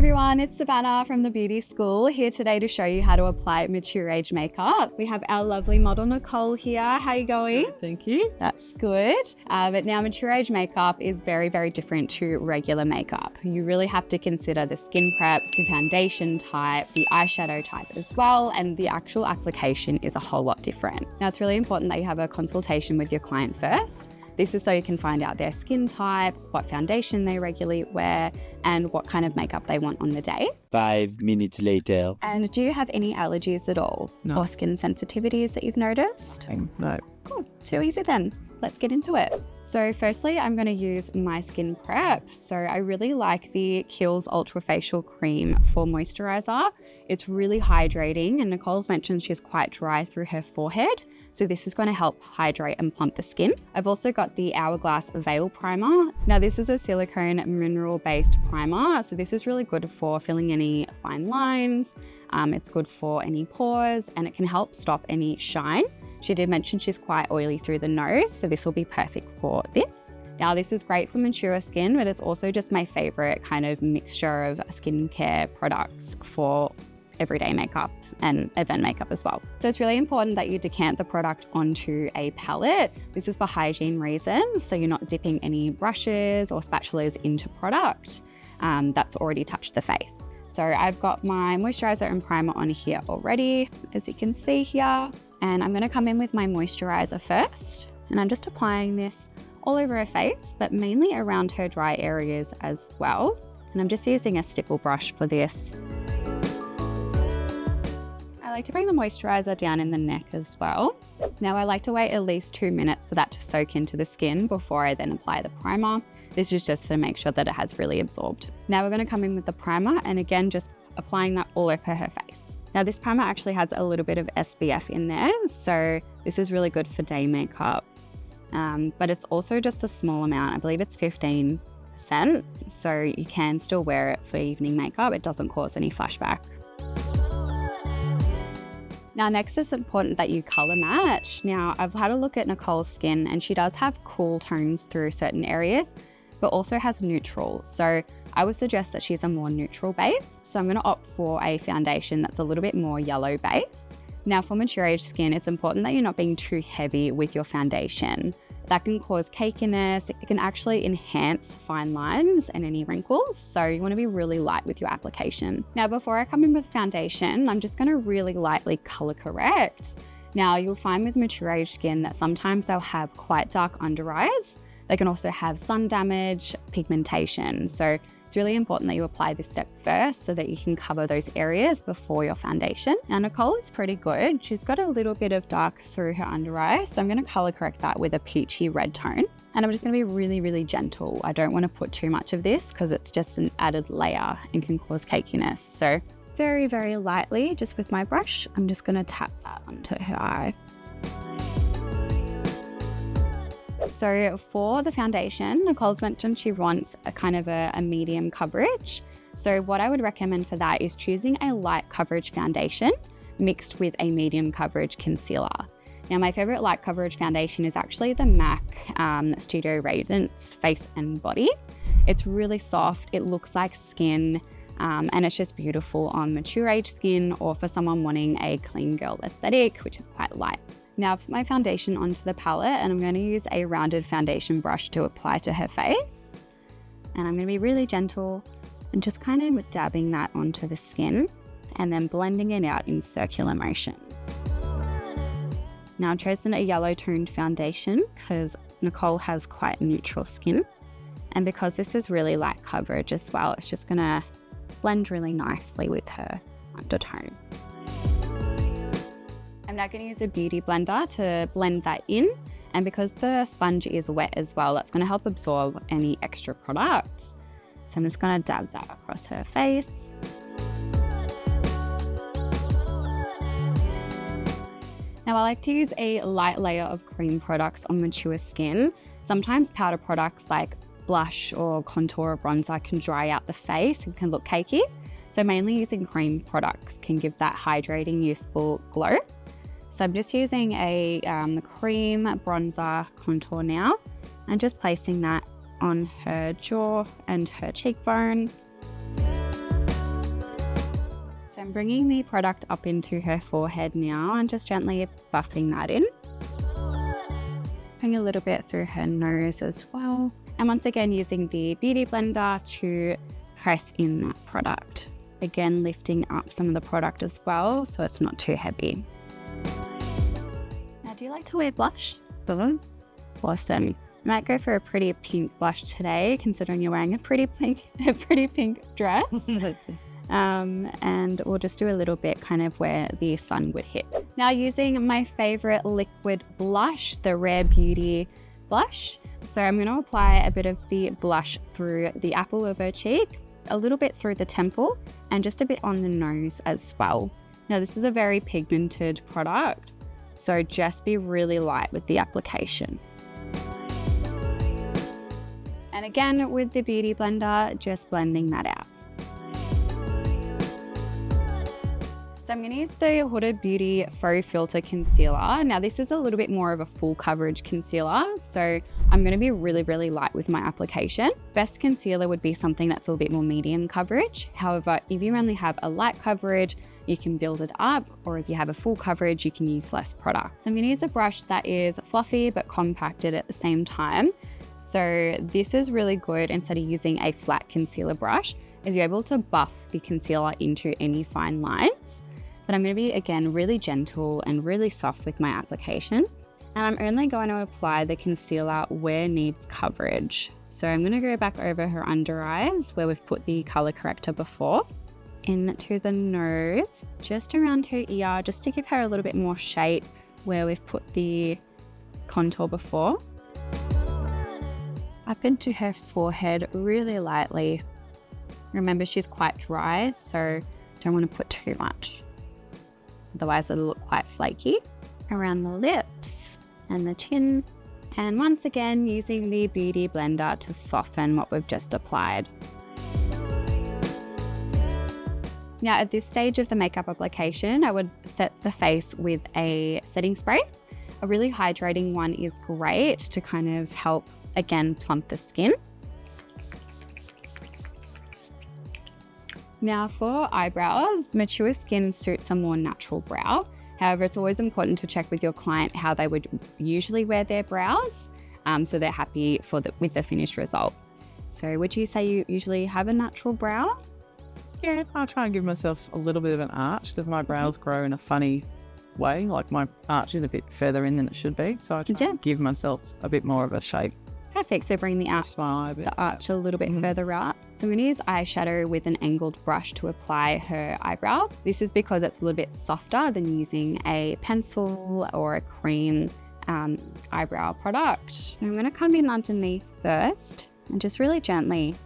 everyone, it's Savannah from the Beauty School, here today to show you how to apply mature age makeup. We have our lovely model Nicole here. How are you going? Thank you. That's good. But now mature age makeup is very, very different to regular makeup. You really have to consider the skin prep, the foundation type, the eyeshadow type as well, and the actual application is a whole lot different. Now it's really important that you have a consultation with your client first. This is so you can find out their skin type, what foundation they regularly wear, and what kind of makeup they want on the day. 5 minutes later. And do you have any allergies at all? No. Or skin sensitivities that you've noticed? No. Cool, too easy then. Let's get into it. So firstly, I'm going to use my skin prep. So I really like the Kiehl's Ultra Facial Cream for moisturizer. It's really hydrating, and Nicole's mentioned she's quite dry through her forehead. So this is going to help hydrate and plump the skin. I've also got the Hourglass Veil Primer. Now this is a silicone mineral-based primer. So this is really good for filling any fine lines. It's good for any pores, and it can help stop any shine. She did mention she's quite oily through the nose, so this will be perfect for this. Now this is great for mature skin, but it's also just my favorite kind of mixture of skincare products for everyday makeup and event makeup as well. So it's really important that you decant the product onto a palette. This is for hygiene reasons, so you're not dipping any brushes or spatulas into product that's already touched the face. So I've got my moisturizer and primer on here already, as you can see here. And I'm gonna come in with my moisturizer first. And I'm just applying this all over her face, but mainly around her dry areas as well. And I'm just using a stipple brush for this. I like to bring the moisturizer down in the neck as well. Now I like to wait at least 2 minutes for that to soak into the skin before I then apply the primer. This is just to make sure that it has really absorbed. Now we're going to come in with the primer, and again just applying that all over her face. Now this primer actually has a little bit of SPF in there, so this is really good for day makeup. But it's also just a small amount. I believe it's 15%, so you can still wear it for evening makeup. It doesn't cause any flashback. Now next, it's important that you color match. Now I've had a look at Nicole's skin, and she does have cool tones through certain areas, but also has neutral. So I would suggest that she's a more neutral base. So I'm gonna opt for a foundation that's a little bit more yellow base. Now for mature age skin, it's important that you're not being too heavy with your foundation. That can cause cakiness. It can actually enhance fine lines and any wrinkles. So you want to be really light with your application. Now, before I come in with foundation, I'm just going to really lightly color correct. Now, you'll find with mature age skin that sometimes they'll have quite dark under eyes. They can also have sun damage, pigmentation. So it's really important that you apply this step first so that you can cover those areas before your foundation. Now Nicole is pretty good. She's got a little bit of dark through her under eye, so I'm going to color correct that with a peachy red tone. And I'm just going to be really, really gentle. I don't want to put too much of this because it's just an added layer and can cause cakiness. So very, very lightly, just with my brush, I'm just going to tap that onto her eye. So for the foundation, Nicole's mentioned she wants a kind of a medium coverage. So what I would recommend for that is choosing a light coverage foundation mixed with a medium coverage concealer. Now my favorite light coverage foundation is actually the MAC Studio Radiance Face and Body. It's really soft, it looks like skin, and it's just beautiful on mature age skin or for someone wanting a clean girl aesthetic, which is quite light. Now I put my foundation onto the palette, and I'm going to use a rounded foundation brush to apply to her face. And I'm going to be really gentle and just kind of dabbing that onto the skin and then blending it out in circular motions. Now I've chosen a yellow toned foundation because Nicole has quite neutral skin. And because this is really light coverage as well, it's just going to blend really nicely with her undertone. I'm now going to use a beauty blender to blend that in, and because the sponge is wet as well, that's going to help absorb any extra product. So I'm just going to dab that across her face. Now I like to use a light layer of cream products on mature skin. Sometimes powder products like blush or contour or bronzer can dry out the face and can look cakey. So mainly using cream products can give that hydrating, youthful glow. So I'm just using a cream bronzer contour now and just placing that on her jaw and her cheekbone. I'm bringing the product up into her forehead now and just gently buffing that in. Going a little bit through her nose as well. And once again, using the Beauty Blender to press in that product. Again, lifting up some of the product as well so it's not too heavy. Now, do you like to wear blush? Awesome. I might go for a pretty pink blush today, considering you're wearing a pretty pink dress. And we'll just do a little bit kind of where the sun would hit. Now, using my favorite liquid blush, the Rare Beauty blush. So I'm going to apply a bit of the blush through the apple of her cheek, a little bit through the temple, and just a bit on the nose as well. Now, this is a very pigmented product, so just be really light with the application. And again, with the Beauty Blender, just blending that out. So I'm going to use the Huda Beauty Faux Filter Concealer. Now, this is a little bit more of a full coverage concealer, so I'm going to be really, really light with my application. Best concealer would be something that's a little bit more medium coverage. However, if you only have a light coverage, you can build it up, or if you have a full coverage, you can use less product. So I'm going to use a brush that is fluffy but compacted at the same time. So this is really good instead of using a flat concealer brush, as you're able to buff the concealer into any fine lines. But I'm going to be, again, really gentle and really soft with my application. And I'm only going to apply the concealer where needs coverage. So I'm going to go back over her under eyes where we've put the color corrector before, into the nose, just around her ear, just to give her a little bit more shape where we've put the contour before. Up into her forehead really lightly. Remember, she's quite dry, so don't want to put too much. Otherwise it'll look quite flaky. Around the lips and the chin. And once again, using the Beauty Blender to soften what we've just applied. Now, at this stage of the makeup application, I would set the face with a setting spray. A really hydrating one is great to kind of help, again, plump the skin. Now, for eyebrows, mature skin suits a more natural brow. However, it's always important to check with your client how they would usually wear their brows, so they're happy with the finished result. So would you say you usually have a natural brow? Yeah, I try and give myself a little bit of an arch because my brows grow in a funny way. Like my arch is a bit further in than it should be. So I try and give myself a bit more of a shape. Perfect. So bring the arch a little bit further out. So I'm going to use eyeshadow with an angled brush to apply her eyebrow. This is because it's a little bit softer than using a pencil or a cream eyebrow product. So I'm going to come in underneath first and just really gently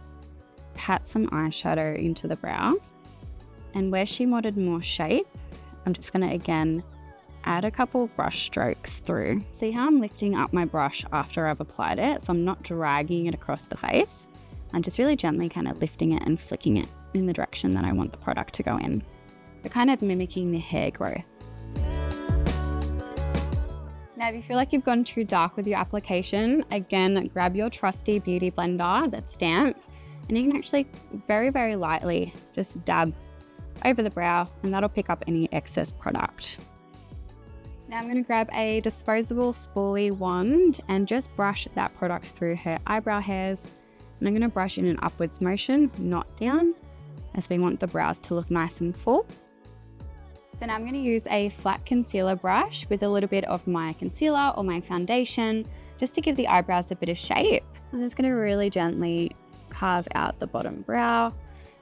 pat some eyeshadow into the brow. And where she wanted more shape, I'm just going to again add a couple of brush strokes through. See how I'm lifting up my brush after I've applied it, so I'm not dragging it across the face. I'm just really gently kind of lifting it and flicking it in the direction that I want the product to go in. We're kind of mimicking the hair growth. Now, if you feel like you've gone too dark with your application, again, grab your trusty Beauty Blender, that stamp, and you can actually very, very lightly just dab over the brow, and that'll pick up any excess product. Now I'm going to grab a disposable spoolie wand and just brush that product through her eyebrow hairs. And I'm going to brush in an upwards motion, not down, as we want the brows to look nice and full. So now I'm going to use a flat concealer brush with a little bit of my concealer or my foundation, just to give the eyebrows a bit of shape. I'm just going to really gently carve out the bottom brow.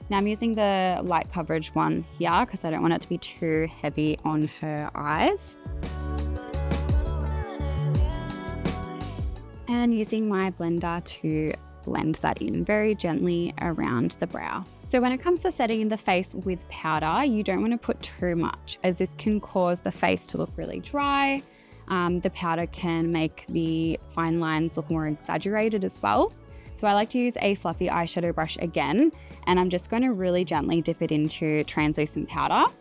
Now I'm using the light coverage one here because I don't want it to be too heavy on her eyes. And using my blender to blend that in very gently around the brow. So when it comes to setting in the face with powder, you don't want to put too much, as this can cause the face to look really dry. The powder can make the fine lines look more exaggerated as well. So I like to use a fluffy eyeshadow brush again, and I'm just going to really gently dip it into translucent powder.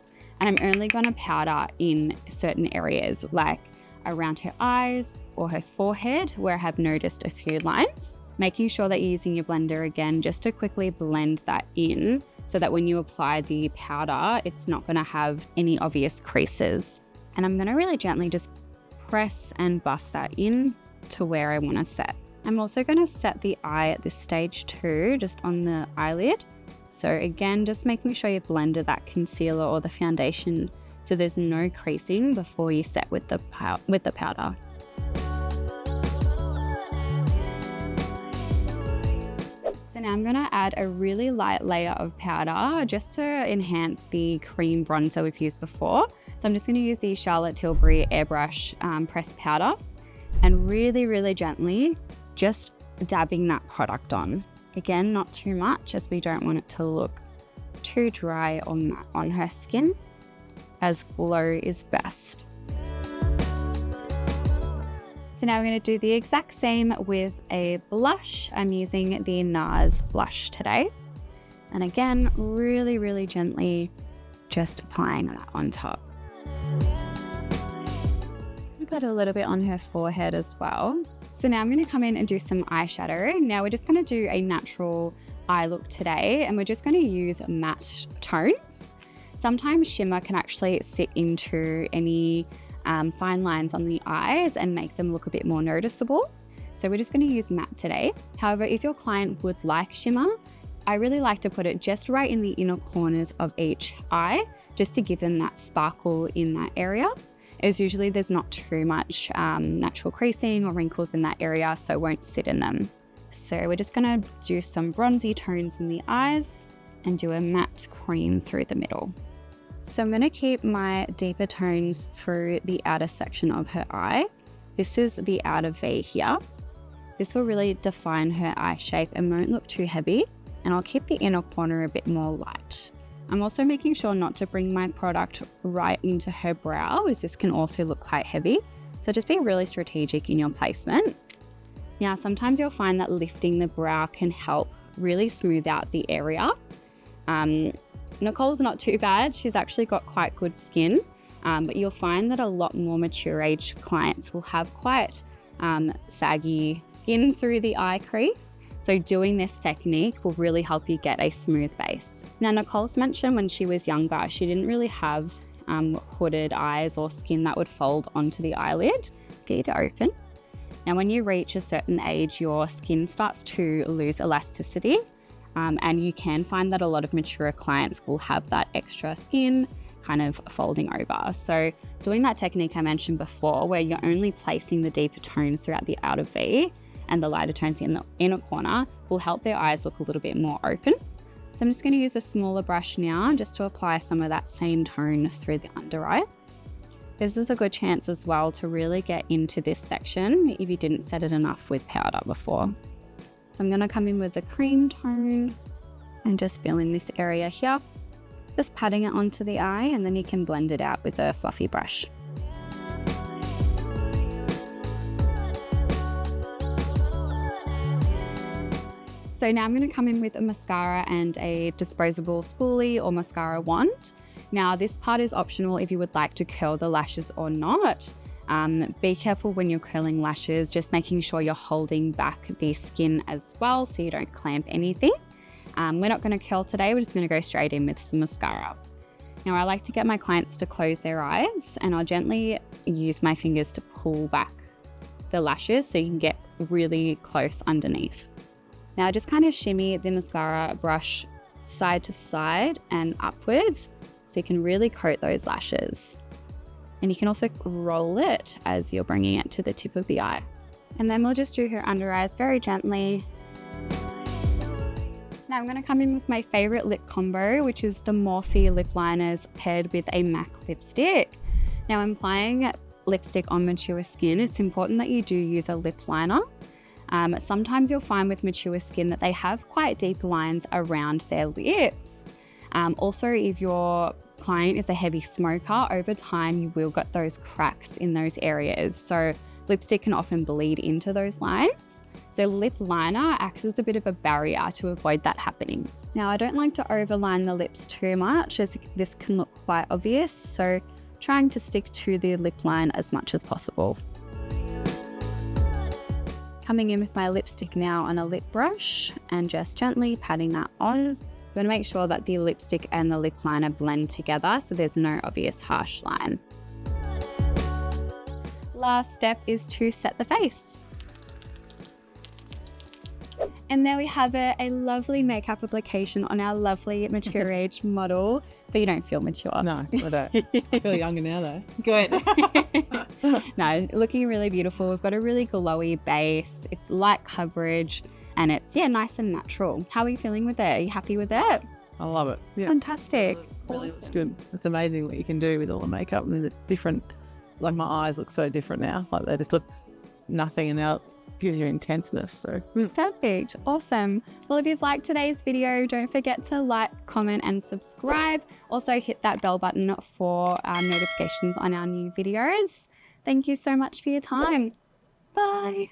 And I'm only going to powder in certain areas, like around her eyes or her forehead, where I have noticed a few lines. Making sure that you're using your blender again just to quickly blend that in so that when you apply the powder, it's not going to have any obvious creases. And I'm going to really gently just press and buff that in to where I want to set. I'm also going to set the eye at this stage too, just on the eyelid. So again, just making sure you blended that concealer or the foundation so there's no creasing before you set with the powder. So now I'm going to add a really light layer of powder just to enhance the cream bronzer we've used before. So I'm just going to use the Charlotte Tilbury Airbrush pressed powder and really, really gently just dabbing that product on. Again, not too much as we don't want it to look too dry on her skin, as glow is best. So now we're going to do the exact same with a blush. I'm using the NARS blush today. And again, really, really gently just applying that on top. We've got a little bit on her forehead as well. So now I'm going to come in and do some eyeshadow. Now we're just going to do a natural eye look today, and we're just going to use matte tones. Sometimes shimmer can actually sit into any fine lines on the eyes and make them look a bit more noticeable. So we're just going to use matte today. However, if your client would like shimmer, I really like to put it just right in the inner corners of each eye, just to give them that sparkle in that area. As usually there's not too much natural creasing or wrinkles in that area, so it won't sit in them. So we're just going to do some bronzy tones in the eyes and do a matte cream through the middle. So I'm going to keep my deeper tones through the outer section of her eye. This is the outer V here. This will really define her eye shape and won't look too heavy, and I'll keep the inner corner a bit more light. I'm also making sure not to bring my product right into her brow, as this can also look quite heavy. So just be really strategic in your placement. Now, sometimes you'll find that lifting the brow can help really smooth out the area. Nicole's not too bad. She's actually got quite good skin, but you'll find that a lot more mature age clients will have quite saggy skin through the eye crease. So doing this technique will really help you get a smooth base. Now, Nicole's mentioned when she was younger, she didn't really have hooded eyes or skin that would fold onto the eyelid. Get you to open. Now, when you reach a certain age, your skin starts to lose elasticity, and you can find that a lot of mature clients will have that extra skin kind of folding over. So doing that technique I mentioned before, where you're only placing the deeper tones throughout the outer V and the lighter tones in the inner corner, will help their eyes look a little bit more open. So I'm just going to use a smaller brush now just to apply some of that same tone through the under eye. This is a good chance as well to really get into this section if you didn't set it enough with powder before. So I'm going to come in with the cream tone and just fill in this area here, just patting it onto the eye, and then you can blend it out with a fluffy brush. So now I'm going to come in with a mascara and a disposable spoolie or mascara wand. Now this part is optional if you would like to curl the lashes or not. Be careful when you're curling lashes, just making sure you're holding back the skin as well so you don't clamp anything. We're not going to curl today, we're just going to go straight in with some mascara. Now I like to get my clients to close their eyes, and I'll gently use my fingers to pull back the lashes so you can get really close underneath. Now just kind of shimmy the mascara brush side to side and upwards so you can really coat those lashes. And you can also roll it as you're bringing it to the tip of the eye. And then we'll just do her under eyes very gently. Now I'm going to come in with my favorite lip combo, which is the Morphe lip liners paired with a MAC lipstick. Now when applying lipstick on mature skin, it's important that you do use a lip liner. Sometimes you'll find with mature skin that they have quite deep lines around their lips. Also, if your client is a heavy smoker, over time you will get those cracks in those areas. So lipstick can often bleed into those lines. So lip liner acts as a bit of a barrier to avoid that happening. Now I don't like to overline the lips too much, as this can look quite obvious. So trying to stick to the lip line as much as possible. Coming in with my lipstick now on a lip brush and just gently patting that on. want to make sure that the lipstick and the lip liner blend together so there's no obvious harsh line. Last step is to set the face. And there we have it, a lovely makeup application on our lovely mature age model, but you don't feel mature. No, I don't. I feel younger now though. Good. No, looking really beautiful. We've got a really glowy base. It's light coverage and it's, nice and natural. How are you feeling with it? Are you happy with it? I love it. Yeah. Fantastic. Really looks good. It's amazing what you can do with all the makeup and the different, like my eyes look so different now. Like they just look nothing and now it gives you intenseness. So perfect. Awesome. Well, if you've liked today's video, don't forget to like, comment and subscribe. Also hit that bell button for notifications on our new videos. Thank you so much for your time. Bye.